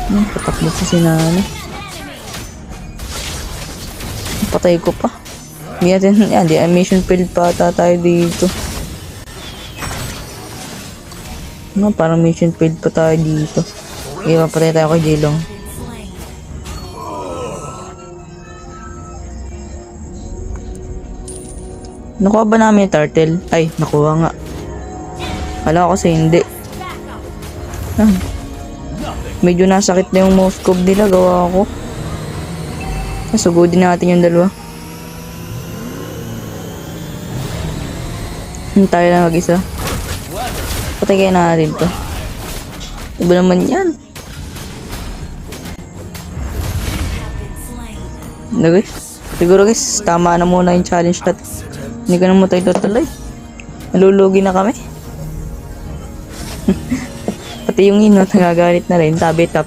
Patakbo pa si Nana. Patay ko pa. Yan, di mission failed pa ata tayo dito. No, parang mission failed pa tayo dito. Patay tayo kay Jilong. Nakuha ba namin yung turtle? Ay, nakuha nga. Wala ko kasi hindi. Medyo nasakit na yung mouse scope nila, gawa ko. Sugudin natin yung dalawa. Tayo lang mag-isa. Patay kaya natin to. Iba naman yan. Guys, siguro guys, tama na muna yung challenge natin. Hindi ko na mo tayo tutuloy. Nalulugi na kami. Pati yung inot, nagagalit na rin. Tabi top.